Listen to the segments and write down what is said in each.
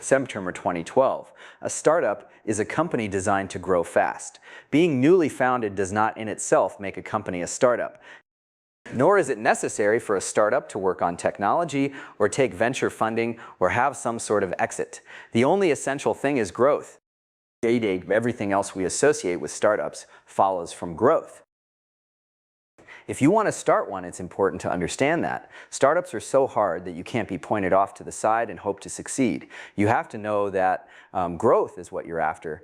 September 2012. A startup is a company designed to grow fast. Being newly founded does not in itself make a company a startup. Nor is it necessary for a startup to work on technology or take venture funding or have some sort of exit. The only essential thing is growth. Everything else we associate with startups follows from growth. If you want to start one, it's important to understand that. Startups are so hard that you can't be pointed off to the side and hope to succeed. You have to know that growth is what you're after.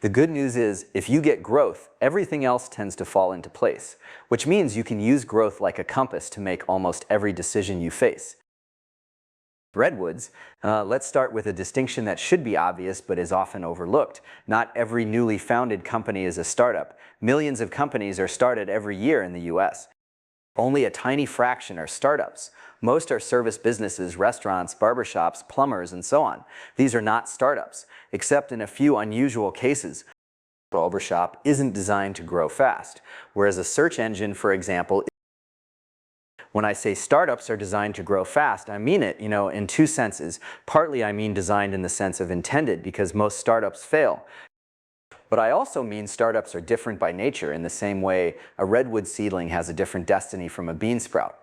The good news is, if you get growth, everything else tends to fall into place, which means you can use growth like a compass to make almost every decision you face. Redwoods, let's start with a distinction that should be obvious but is often overlooked. Not every newly founded company is a startup. Millions of companies are started every year in the US. Only a tiny fraction are startups. Most are service businesses, restaurants, barbershops, plumbers, and so on. These are not startups, except in a few unusual cases. A barbershop isn't designed to grow fast, whereas a search engine, for example, when I say startups are designed to grow fast, I mean it, in two senses. Partly I mean designed in the sense of intended, because most startups fail. But I also mean startups are different by nature in the same way a redwood seedling has a different destiny from a bean sprout.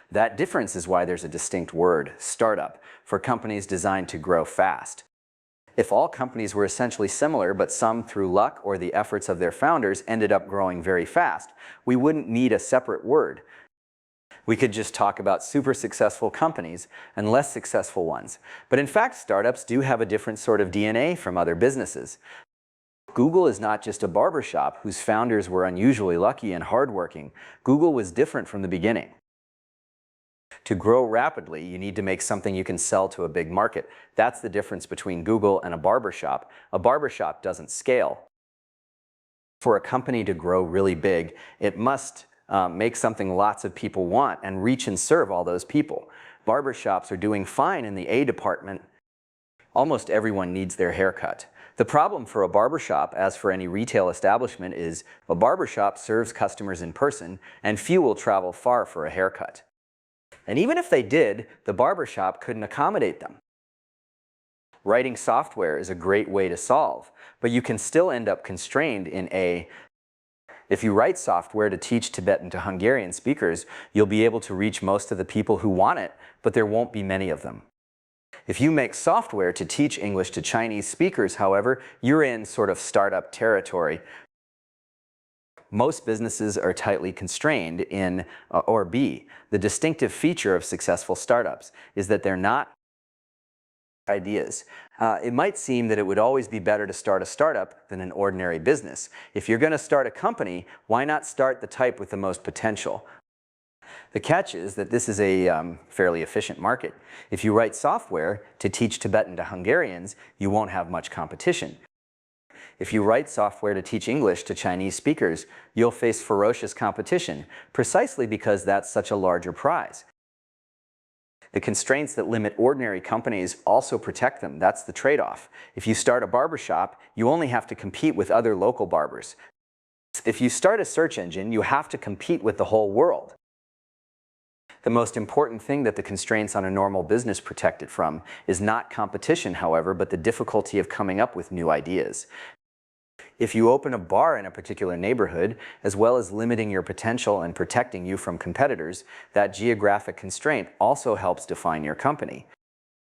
That difference is why there's a distinct word, startup, for companies designed to grow fast. If all companies were essentially similar, but some through luck or the efforts of their founders ended up growing very fast, we wouldn't need a separate word. We could just talk about super successful companies and less successful ones. But in fact, startups do have a different sort of DNA from other businesses. Google is not just a barbershop whose founders were unusually lucky and hardworking. Google was different from the beginning. To grow rapidly, you need to make something you can sell to a big market. That's the difference between Google and a barbershop. A barbershop doesn't scale. For a company to grow really big, it must make something lots of people want and reach and serve all those people. Barbershops are doing fine in the A department. Almost everyone needs their haircut. The problem for a barbershop, as for any retail establishment, is a barbershop serves customers in person, and few will travel far for a haircut. And even if they did, the barbershop couldn't accommodate them. Writing software is a great way to solve, but you can still end up constrained in If you write software to teach Tibetan to Hungarian speakers, you'll be able to reach most of the people who want it, but there won't be many of them. If you make software to teach English to Chinese speakers, however, you're in sort of startup territory. Most businesses are tightly constrained in or B. The distinctive feature of successful startups is that they're not ideas. It might seem that it would always be better to start a startup than an ordinary business. If you're going to start a company, why not start the type with the most potential? The catch is that this is a fairly efficient market. If you write software to teach Tibetan to Hungarians, you won't have much competition. If you write software to teach English to Chinese speakers, you'll face ferocious competition, precisely because that's such a larger prize. The constraints that limit ordinary companies also protect them. That's the trade-off. If you start a barbershop, you only have to compete with other local barbers. If you start a search engine, you have to compete with the whole world. The most important thing that the constraints on a normal business protect it from is not competition, however, but the difficulty of coming up with new ideas. If you open a bar in a particular neighborhood, as well as limiting your potential and protecting you from competitors, that geographic constraint also helps define your company.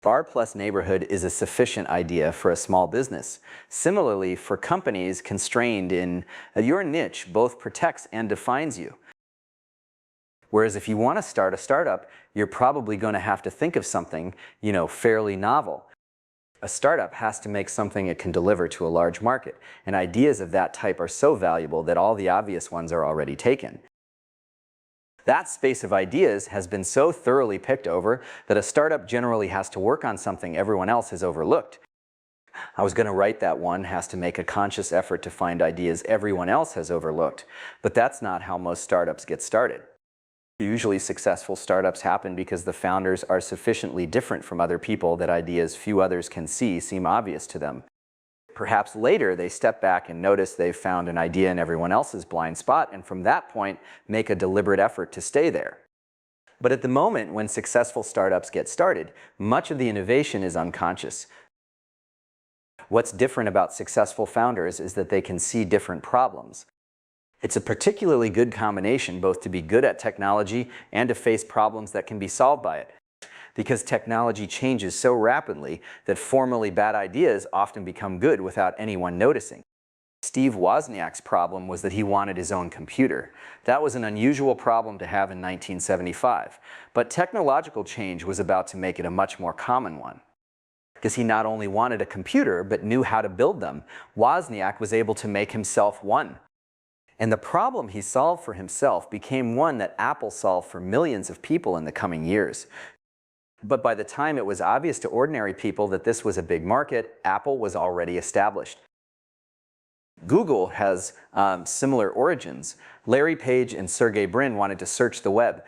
Bar plus neighborhood is a sufficient idea for a small business. Similarly, for companies constrained in your niche, both protects and defines you. Whereas if you want to start a startup, you're probably going to have to think of something, fairly novel. A startup has to make something it can deliver to a large market, and ideas of that type are so valuable that all the obvious ones are already taken. That space of ideas has been so thoroughly picked over that a startup generally has to work on something everyone else has overlooked. I was going to write that one has to make a conscious effort to find ideas everyone else has overlooked, but that's not how most startups get started. Usually successful startups happen because the founders are sufficiently different from other people that ideas few others can see seem obvious to them. Perhaps later they step back and notice they've found an idea in everyone else's blind spot, and from that point make a deliberate effort to stay there. But at the moment when successful startups get started, much of the innovation is unconscious. What's different about successful founders is that they can see different problems. It's a particularly good combination both to be good at technology and to face problems that can be solved by it. Because technology changes so rapidly that formerly bad ideas often become good without anyone noticing. Steve Wozniak's problem was that he wanted his own computer. That was an unusual problem to have in 1975, but technological change was about to make it a much more common one. Because he not only wanted a computer, but knew how to build them, Wozniak was able to make himself one. And the problem he solved for himself became one that Apple solved for millions of people in the coming years. But by the time it was obvious to ordinary people that this was a big market, Apple was already established. Google has similar origins. Larry Page and Sergey Brin wanted to search the web.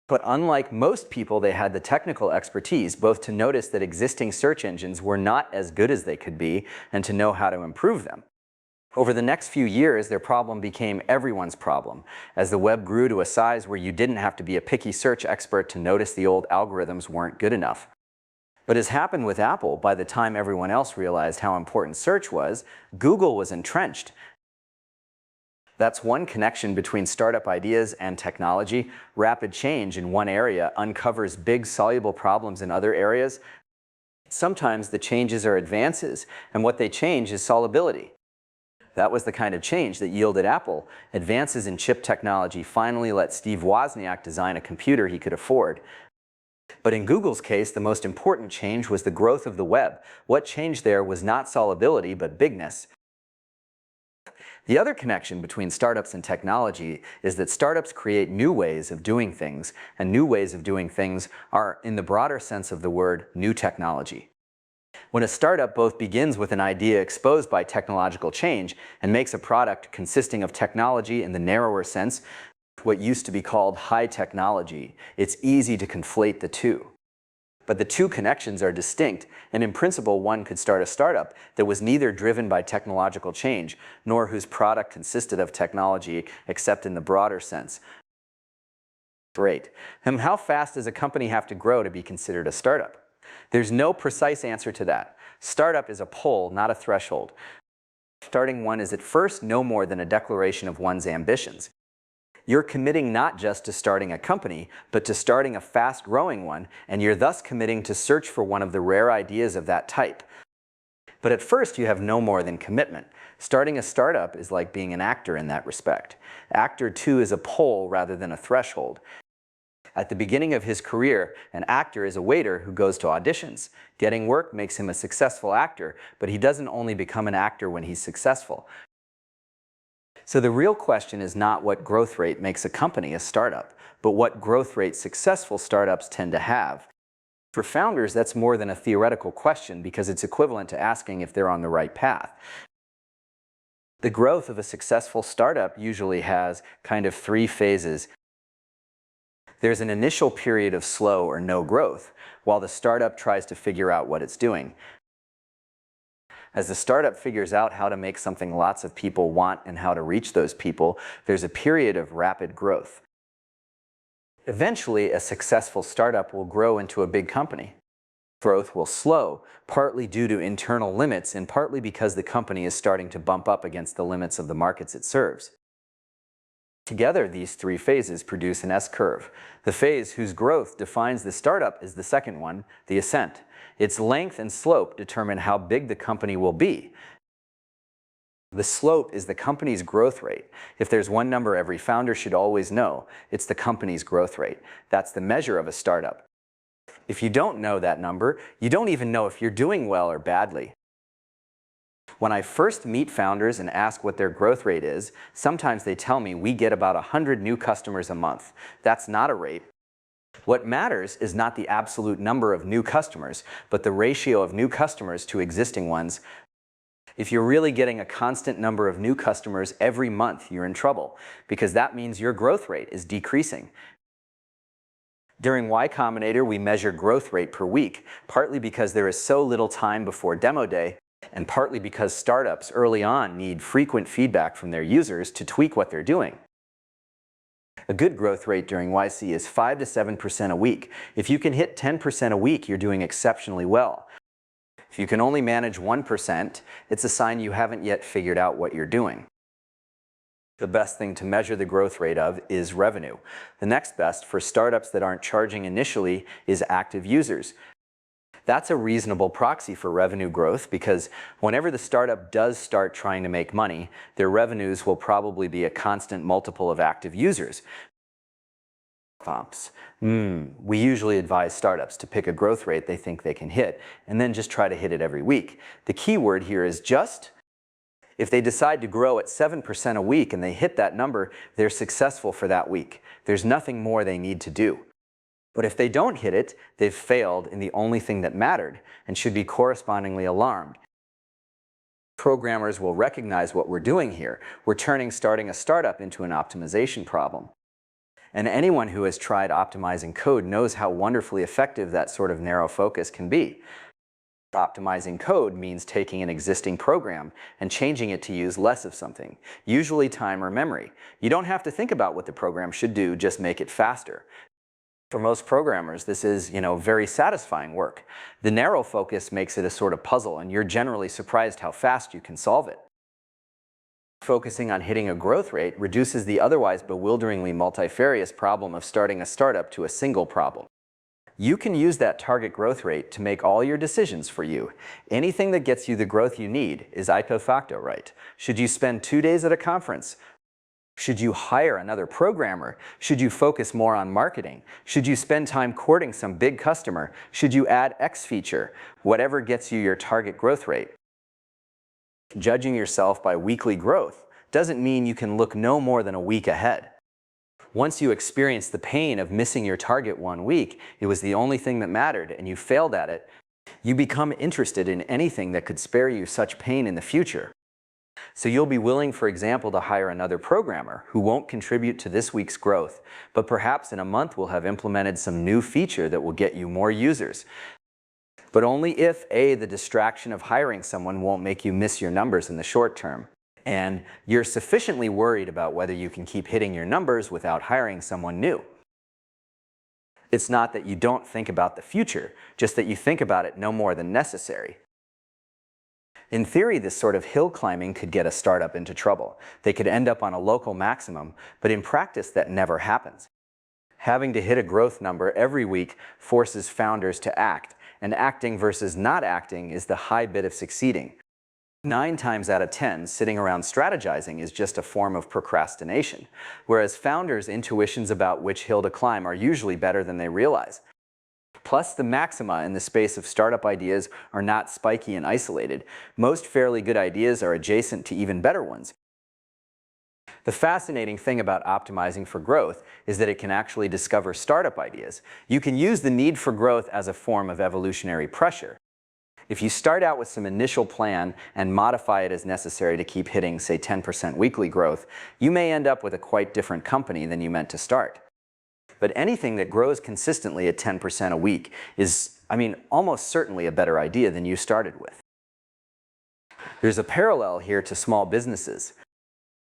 But unlike most people, they had the technical expertise both to notice that existing search engines were not as good as they could be and to know how to improve them. Over the next few years, their problem became everyone's problem, as the web grew to a size where you didn't have to be a picky search expert to notice the old algorithms weren't good enough. But as happened with Apple, by the time everyone else realized how important search was, Google was entrenched. That's one connection between startup ideas and technology. Rapid change in one area uncovers big soluble problems in other areas. Sometimes the changes are advances, and what they change is solubility. That was the kind of change that yielded Apple. Advances in chip technology finally let Steve Wozniak design a computer he could afford. But in Google's case, the most important change was the growth of the web. What changed there was not solubility, but bigness. The other connection between startups and technology is that startups create new ways of doing things, and new ways of doing things are, in the broader sense of the word, new technology. When a startup both begins with an idea exposed by technological change and makes a product consisting of technology in the narrower sense, what used to be called high technology, it's easy to conflate the two. But the two connections are distinct, and in principle one could start a startup that was neither driven by technological change nor whose product consisted of technology except in the broader sense. Great. And how fast does a company have to grow to be considered a startup? There's no precise answer to that. Startup is a pole, not a threshold. Starting one is at first no more than a declaration of one's ambitions. You're committing not just to starting a company, but to starting a fast-growing one, and you're thus committing to search for one of the rare ideas of that type. But at first you have no more than commitment. Starting a startup is like being an actor in that respect. Actor 2 is a pole rather than a threshold. At the beginning of his career, an actor is a waiter who goes to auditions. Getting work makes him a successful actor, but he doesn't only become an actor when he's successful. So the real question is not what growth rate makes a company a startup, but what growth rate successful startups tend to have. For founders, that's more than a theoretical question because it's equivalent to asking if they're on the right path. The growth of a successful startup usually has kind of three phases. There's an initial period of slow or no growth, while the startup tries to figure out what it's doing. As the startup figures out how to make something lots of people want and how to reach those people, there's a period of rapid growth. Eventually, a successful startup will grow into a big company. Growth will slow, partly due to internal limits and partly because the company is starting to bump up against the limits of the markets it serves. Together, these three phases produce an S-curve. The phase whose growth defines the startup is the second one, the ascent. Its length and slope determine how big the company will be. The slope is the company's growth rate. If there's one number every founder should always know, it's the company's growth rate. That's the measure of a startup. If you don't know that number, you don't even know if you're doing well or badly. When I first meet founders and ask what their growth rate is, sometimes they tell me we get about 100 new customers a month. That's not a rate. What matters is not the absolute number of new customers, but the ratio of new customers to existing ones. If you're really getting a constant number of new customers every month, you're in trouble, because that means your growth rate is decreasing. During Y Combinator, we measure growth rate per week, partly because there is so little time before demo day, and partly because startups early on need frequent feedback from their users to tweak what they're doing. A good growth rate during YC is 5 to 7% a week. If you can hit 10% a week, you're doing exceptionally well. If you can only manage 1%, it's a sign you haven't yet figured out what you're doing. The best thing to measure the growth rate of is revenue. The next best for startups that aren't charging initially is active users. That's a reasonable proxy for revenue growth because whenever the startup does start trying to make money, their revenues will probably be a constant multiple of active users. We usually advise startups to pick a growth rate they think they can hit and then just try to hit it every week. The key word here is just. If they decide to grow at 7% a week and they hit that number, they're successful for that week. There's nothing more they need to do. But if they don't hit it, they've failed in the only thing that mattered and should be correspondingly alarmed. Programmers will recognize what we're doing here. We're turning starting a startup into an optimization problem. And anyone who has tried optimizing code knows how wonderfully effective that sort of narrow focus can be. Optimizing code means taking an existing program and changing it to use less of something, usually time or memory. You don't have to think about what the program should do, just make it faster. For most programmers, this is, very satisfying work. The narrow focus makes it a sort of puzzle, and you're generally surprised how fast you can solve it. Focusing on hitting a growth rate reduces the otherwise bewilderingly multifarious problem of starting a startup to a single problem. You can use that target growth rate to make all your decisions for you. Anything that gets you the growth you need is ipso facto right. Should you spend 2 days at a conference? Should you hire another programmer? Should you focus more on marketing? Should you spend time courting some big customer? Should you add X feature? Whatever gets you your target growth rate. Judging yourself by weekly growth doesn't mean you can look no more than a week ahead. Once you experience the pain of missing your target 1 week, it was the only thing that mattered and you failed at it, you become interested in anything that could spare you such pain in the future. So you'll be willing, for example, to hire another programmer who won't contribute to this week's growth, but perhaps in a month will have implemented some new feature that will get you more users. But only if A, the distraction of hiring someone won't make you miss your numbers in the short term, and you're sufficiently worried about whether you can keep hitting your numbers without hiring someone new. It's not that you don't think about the future, just that you think about it no more than necessary. In theory, this sort of hill climbing could get a startup into trouble. They could end up on a local maximum, but in practice that never happens. Having to hit a growth number every week forces founders to act, and acting versus not acting is the high bit of succeeding. 9 times out of 10, sitting around strategizing is just a form of procrastination, whereas founders' intuitions about which hill to climb are usually better than they realize. Plus, the maxima in the space of startup ideas are not spiky and isolated. Most fairly good ideas are adjacent to even better ones. The fascinating thing about optimizing for growth is that it can actually discover startup ideas. You can use the need for growth as a form of evolutionary pressure. If you start out with some initial plan and modify it as necessary to keep hitting, say, 10% weekly growth, you may end up with a quite different company than you meant to start. But anything that grows consistently at 10% a week is, almost certainly a better idea than you started with. There's a parallel here to small businesses.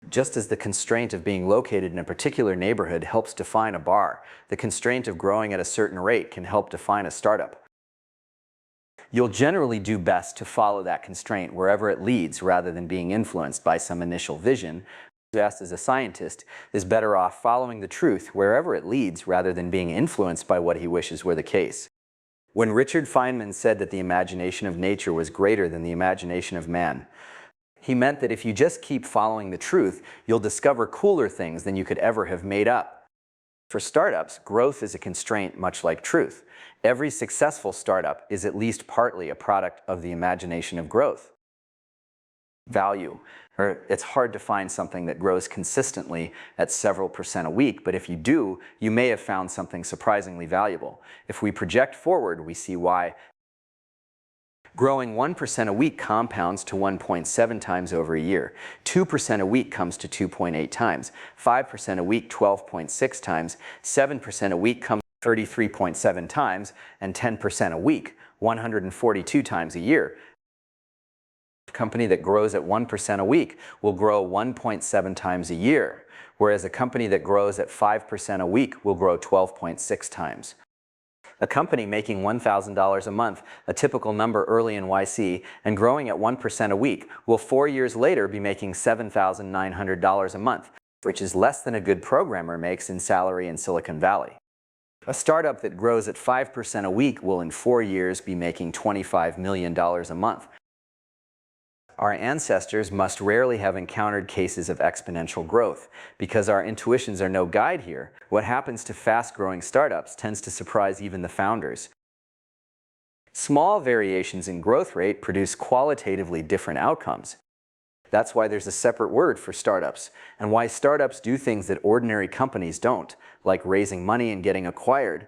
Just as the constraint of being located in a particular neighborhood helps define a bar, the constraint of growing at a certain rate can help define a startup. You'll generally do best to follow that constraint wherever it leads rather than being influenced by some initial vision. As a scientist is better off following the truth wherever it leads rather than being influenced by what he wishes were the case. When Richard Feynman said that the imagination of nature was greater than the imagination of man, he meant that if you just keep following the truth, you'll discover cooler things than you could ever have made up. For startups, growth is a constraint much like truth. Every successful startup is at least partly a product of the imagination of growth. Value. It's hard to find something that grows consistently at several percent a week, but if you do, you may have found something surprisingly valuable. If we project forward, we see why. Growing 1% a week compounds to 1.7 times over a year. 2% a week comes to 2.8 times. 5% a week, 12.6 times. 7% a week comes to 33.7 times. And 10% a week, 142 times a year. company that grows at 1% a week will grow 1.7 times a year, whereas a company that grows at 5% a week will grow 12.6 times. A company making $1,000 a month, a typical number early in YC, and growing at 1% a week will 4 years later be making $7,900 a month, which is less than a good programmer makes in salary in Silicon Valley. A startup that grows at 5% a week will in 4 years be making $25 million a month. Our ancestors must rarely have encountered cases of exponential growth. Because our intuitions are no guide here, what happens to fast-growing startups tends to surprise even the founders. Small variations in growth rate produce qualitatively different outcomes. That's why there's a separate word for startups, and why startups do things that ordinary companies don't, like raising money and getting acquired.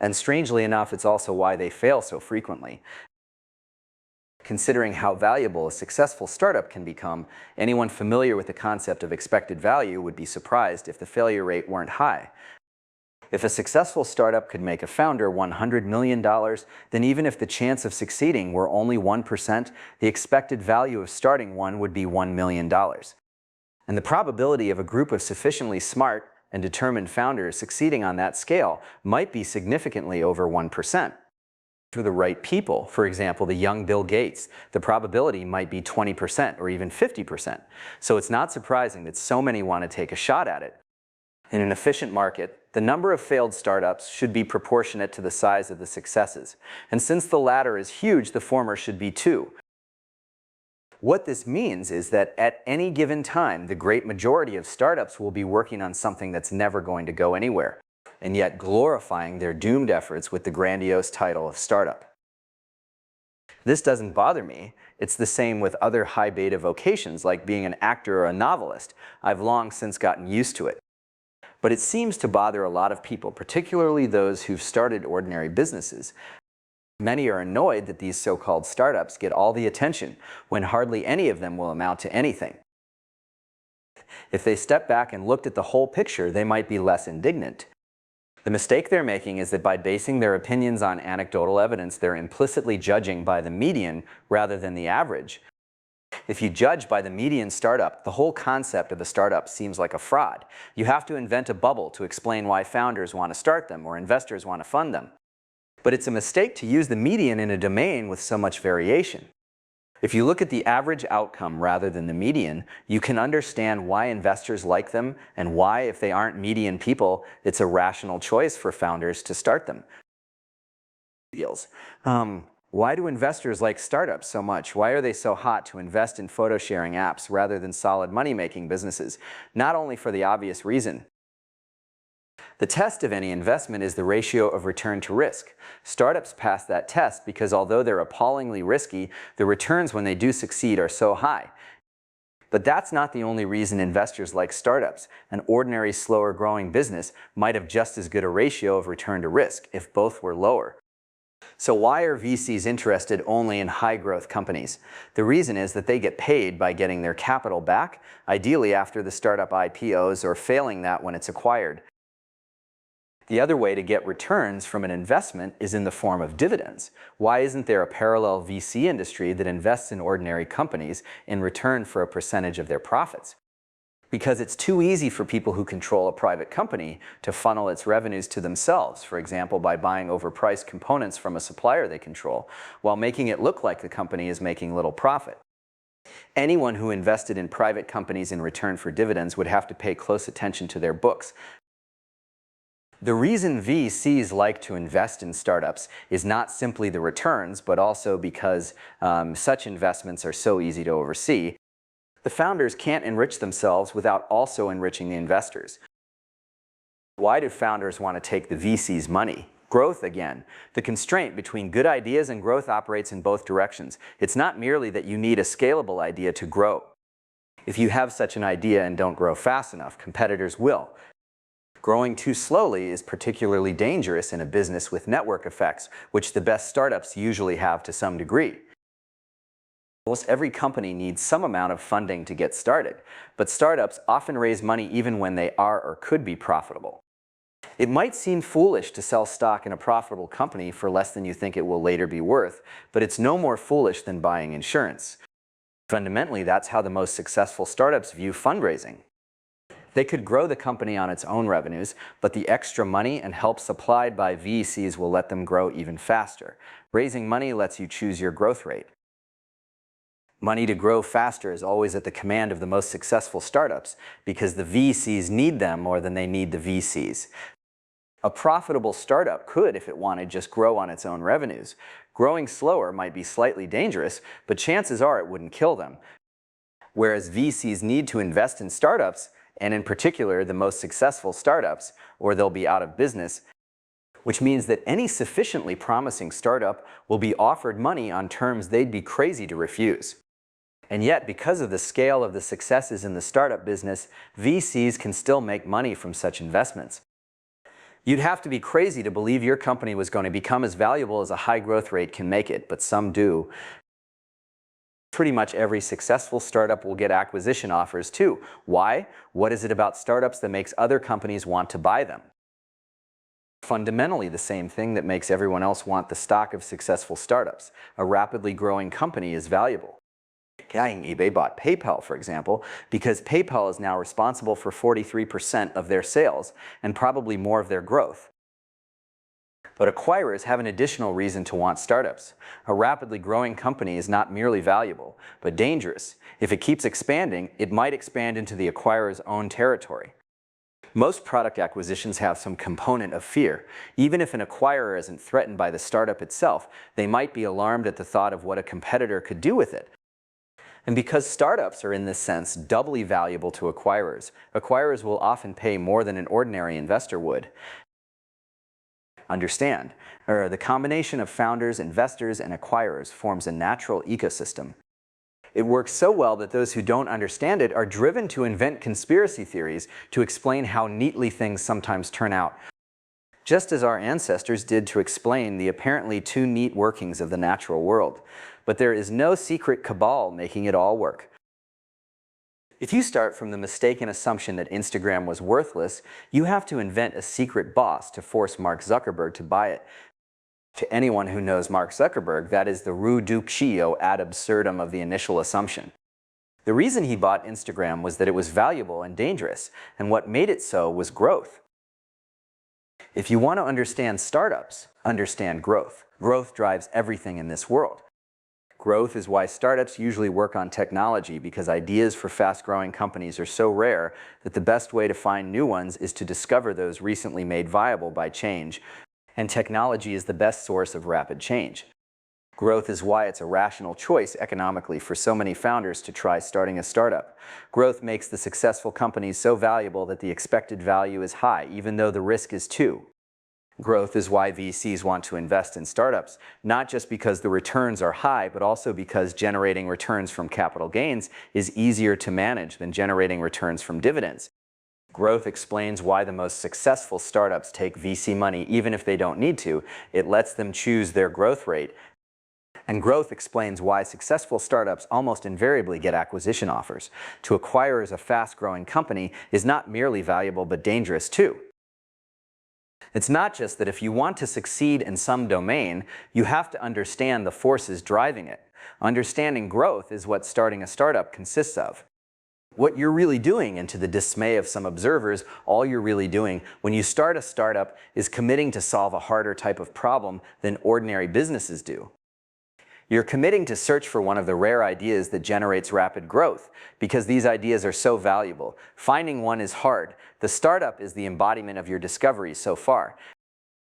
And strangely enough, it's also why they fail so frequently. Considering how valuable a successful startup can become, anyone familiar with the concept of expected value would be surprised if the failure rate weren't high. If a successful startup could make a founder $100 million, then even if the chance of succeeding were only 1%, the expected value of starting one would be $1 million. And the probability of a group of sufficiently smart and determined founders succeeding on that scale might be significantly over 1%. For the right people, for example, the young Bill Gates, the probability might be 20% or even 50%. So it's not surprising that so many want to take a shot at it. In an efficient market, the number of failed startups should be proportionate to the size of the successes. And since the latter is huge, the former should be too. What this means is that at any given time, the great majority of startups will be working on something that's never going to go anywhere, and yet glorifying their doomed efforts with the grandiose title of startup. This doesn't bother me. It's the same with other high beta vocations like being an actor or a novelist. I've long since gotten used to it. But it seems to bother a lot of people, particularly those who've started ordinary businesses. Many are annoyed that these so-called startups get all the attention when hardly any of them will amount to anything. If they step back and looked at the whole picture, they might be less indignant. The mistake they're making is that by basing their opinions on anecdotal evidence, they're implicitly judging by the median rather than the average. If you judge by the median startup, the whole concept of a startup seems like a fraud. You have to invent a bubble to explain why founders want to start them or investors want to fund them. But it's a mistake to use the median in a domain with so much variation. If you look at the average outcome rather than the median, you can understand why investors like them and why, if they aren't median people, it's a rational choice for founders to start them. Why do investors like startups so much? Why are they so hot to invest in photo sharing apps rather than solid money-making businesses? Not only for the obvious reason. The test of any investment is the ratio of return to risk. Startups pass that test because although they're appallingly risky, the returns when they do succeed are so high. But that's not the only reason investors like startups. An ordinary, slower growing business might have just as good a ratio of return to risk if both were lower. So why are VCs interested only in high-growth companies? The reason is that they get paid by getting their capital back, ideally after the startup IPOs or failing that when it's acquired. The other way to get returns from an investment is in the form of dividends. Why isn't there a parallel VC industry that invests in ordinary companies in return for a percentage of their profits? Because it's too easy for people who control a private company to funnel its revenues to themselves, for example, by buying overpriced components from a supplier they control, while making it look like the company is making little profit. Anyone who invested in private companies in return for dividends would have to pay close attention to their books. The reason VCs like to invest in startups is not simply the returns, but also because such investments are so easy to oversee. The founders can't enrich themselves without also enriching the investors. Why do founders want to take the VC's money? Growth again. The constraint between good ideas and growth operates in both directions. It's not merely that you need a scalable idea to grow. If you have such an idea and don't grow fast enough, competitors will. Growing too slowly is particularly dangerous in a business with network effects, which the best startups usually have to some degree. Almost every company needs some amount of funding to get started, but startups often raise money even when they are or could be profitable. It might seem foolish to sell stock in a profitable company for less than you think it will later be worth, but it's no more foolish than buying insurance. Fundamentally, that's how the most successful startups view fundraising. They could grow the company on its own revenues, but the extra money and help supplied by VCs will let them grow even faster. Raising money lets you choose your growth rate. Money to grow faster is always at the command of the most successful startups because the VCs need them more than they need the VCs. A profitable startup could, if it wanted, just grow on its own revenues. Growing slower might be slightly dangerous, but chances are it wouldn't kill them. Whereas VCs need to invest in startups, and in particular the most successful startups, or they'll be out of business, which means that any sufficiently promising startup will be offered money on terms they'd be crazy to refuse. And yet, because of the scale of the successes in the startup business, VCs can still make money from such investments. You'd have to be crazy to believe your company was going to become as valuable as a high growth rate can make it, but some do. Pretty much every successful startup will get acquisition offers too. Why? What is it about startups that makes other companies want to buy them? Fundamentally the same thing that makes everyone else want the stock of successful startups. A rapidly growing company is valuable. eBay bought PayPal, for example, because PayPal is now responsible for 43% of their sales and probably more of their growth. But acquirers have an additional reason to want startups. A rapidly growing company is not merely valuable, but dangerous. If it keeps expanding, it might expand into the acquirer's own territory. Most product acquisitions have some component of fear. Even if an acquirer isn't threatened by the startup itself, they might be alarmed at the thought of what a competitor could do with it. And because startups are in this sense doubly valuable to acquirers, acquirers will often pay more than an ordinary investor would. Understand, the combination of founders, investors, and acquirers forms a natural ecosystem. It works so well that those who don't understand it are driven to invent conspiracy theories to explain how neatly things sometimes turn out, just as our ancestors did to explain the apparently too neat workings of the natural world. But there is no secret cabal making it all work. If you start from the mistaken assumption that Instagram was worthless, you have to invent a secret boss to force Mark Zuckerberg to buy it. To anyone who knows Mark Zuckerberg, that is the reductio ad absurdum of the initial assumption. The reason he bought Instagram was that it was valuable and dangerous, and what made it so was growth. If you want to understand startups, understand growth. Growth drives everything in this world. Growth is why startups usually work on technology, because ideas for fast-growing companies are so rare that the best way to find new ones is to discover those recently made viable by change, and technology is the best source of rapid change. Growth is why it's a rational choice economically for so many founders to try starting a startup. Growth makes the successful companies so valuable that the expected value is high, even though the risk is too. Growth is why VCs want to invest in startups, not just because the returns are high, but also because generating returns from capital gains is easier to manage than generating returns from dividends. Growth explains why the most successful startups take VC money even if they don't need to. It lets them choose their growth rate. And growth explains why successful startups almost invariably get acquisition offers. To acquire as a fast-growing company is not merely valuable but dangerous too. It's not just that if you want to succeed in some domain, you have to understand the forces driving it. Understanding growth is what starting a startup consists of. What you're really doing, and to the dismay of some observers, all you're really doing when you start a startup is committing to solve a harder type of problem than ordinary businesses do. You're committing to search for one of the rare ideas that generates rapid growth, because these ideas are so valuable. Finding one is hard. The startup is the embodiment of your discovery so far.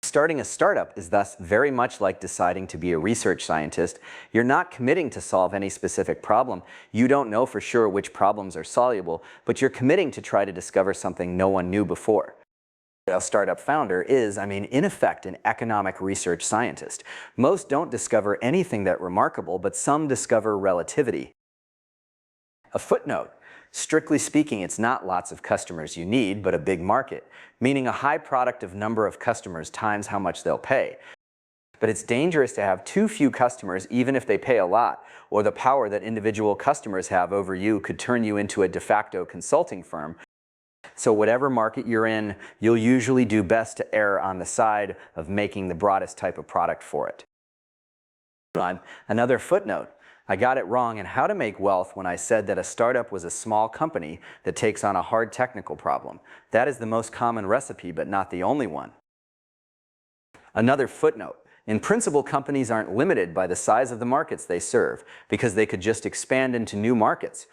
Starting a startup is thus very much like deciding to be a research scientist. You're not committing to solve any specific problem. You don't know for sure which problems are soluble, but you're committing to try to discover something no one knew before. A startup founder is, in effect, an economic research scientist. Most don't discover anything that remarkable, but some discover relativity. A footnote. Strictly speaking, it's not lots of customers you need, but a big market, meaning a high productive number of customers times how much they'll pay. But it's dangerous to have too few customers even if they pay a lot, or the power that individual customers have over you could turn you into a de facto consulting firm. So whatever market you're in, you'll usually do best to err on the side of making the broadest type of product for it. Another footnote. I got it wrong in how to make wealth when I said that a startup was a small company that takes on a hard technical problem. That is the most common recipe, but not the only one. Another footnote. In principle, companies aren't limited by the size of the markets they serve, because they could just expand into new markets.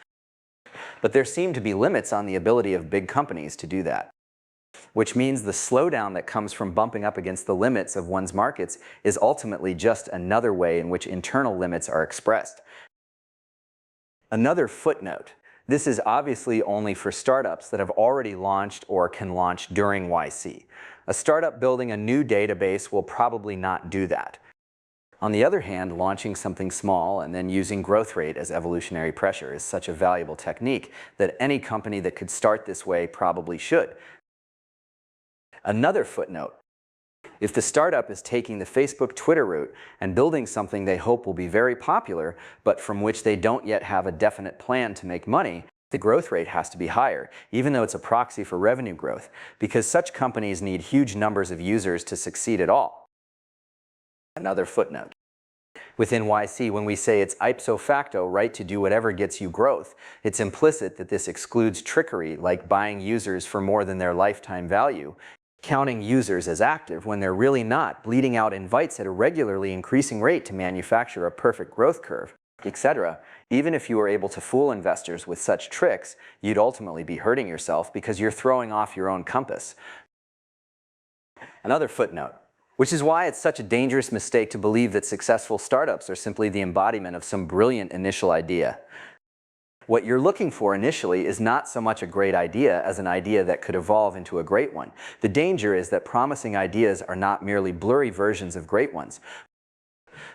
But there seem to be limits on the ability of big companies to do that. Which means the slowdown that comes from bumping up against the limits of one's markets is ultimately just another way in which internal limits are expressed. Another footnote. This is obviously only for startups that have already launched or can launch during YC. A startup building a new database will probably not do that. On the other hand, launching something small and then using growth rate as evolutionary pressure is such a valuable technique that any company that could start this way probably should. Another footnote. If the startup is taking the Facebook Twitter route and building something they hope will be very popular, but from which they don't yet have a definite plan to make money, the growth rate has to be higher, even though it's a proxy for revenue growth, because such companies need huge numbers of users to succeed at all. Another footnote. Within YC, when we say it's ipso facto right to do whatever gets you growth, it's implicit that this excludes trickery like buying users for more than their lifetime value, counting users as active when they're really not, bleeding out invites at a regularly increasing rate to manufacture a perfect growth curve, etc. Even if you were able to fool investors with such tricks, you'd ultimately be hurting yourself because you're throwing off your own compass. Another footnote. Which is why it's such a dangerous mistake to believe that successful startups are simply the embodiment of some brilliant initial idea. What you're looking for initially is not so much a great idea as an idea that could evolve into a great one. The danger is that promising ideas are not merely blurry versions of great ones.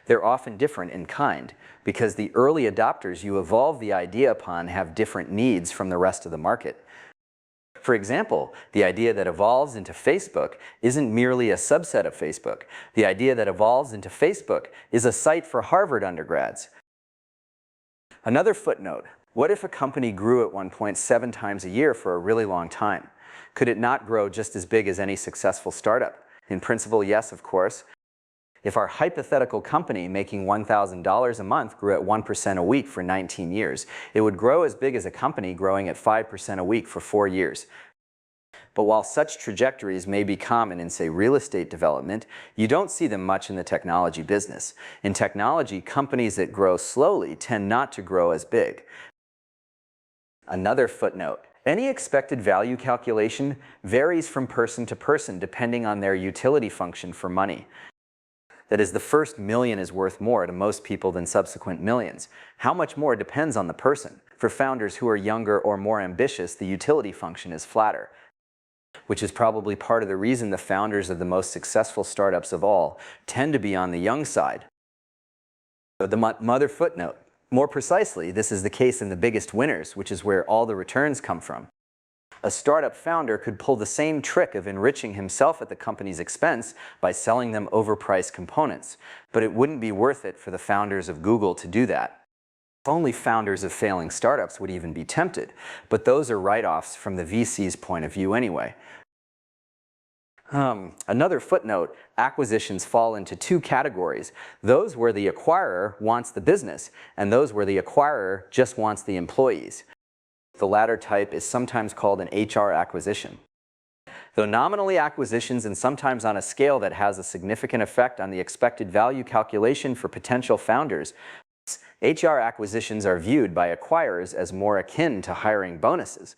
They're often different in kind, because the early adopters you evolve the idea upon have different needs from the rest of the market. For example, the idea that evolves into Facebook isn't merely a subset of Facebook. The idea that evolves into Facebook is a site for Harvard undergrads. Another footnote. What if a company grew at 1.7 times a year for a really long time? Could it not grow just as big as any successful startup? In principle, yes, of course. If our hypothetical company making $1,000 a month grew at 1% a week for 19 years, it would grow as big as a company growing at 5% a week for 4 years. But while such trajectories may be common in, say, real estate development, you don't see them much in the technology business. In technology, companies that grow slowly tend not to grow as big. Another footnote. Any expected value calculation varies from person to person depending on their utility function for money. That is, the first million is worth more to most people than subsequent millions. How much more depends on the person. For founders who are younger or more ambitious, the utility function is flatter, which is probably part of the reason the founders of the most successful startups of all tend to be on the young side. So the mother footnote. More precisely, this is the case in the biggest winners, which is where all the returns come from. A startup founder could pull the same trick of enriching himself at the company's expense by selling them overpriced components, but it wouldn't be worth it for the founders of Google to do that. Only founders of failing startups would even be tempted, but those are write-offs from the VC's point of view anyway. Another footnote, acquisitions fall into two categories, those where the acquirer wants the business and those where the acquirer just wants the employees. The latter type is sometimes called an HR acquisition. Though nominally acquisitions and sometimes on a scale that has a significant effect on the expected value calculation for potential founders, HR acquisitions are viewed by acquirers as more akin to hiring bonuses.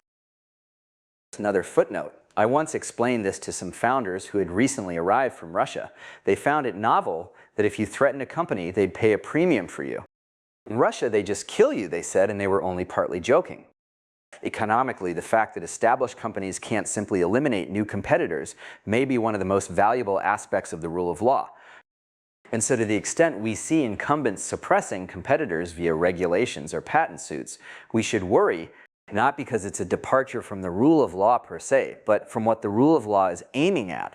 Another footnote. I once explained this to some founders who had recently arrived from Russia. They found it novel that if you threatened a company, they'd pay a premium for you. In Russia, they just kill you, they said, and they were only partly joking. Economically, the fact that established companies can't simply eliminate new competitors may be one of the most valuable aspects of the rule of law. And so to the extent we see incumbents suppressing competitors via regulations or patent suits, we should worry, not because it's a departure from the rule of law per se, but from what the rule of law is aiming at,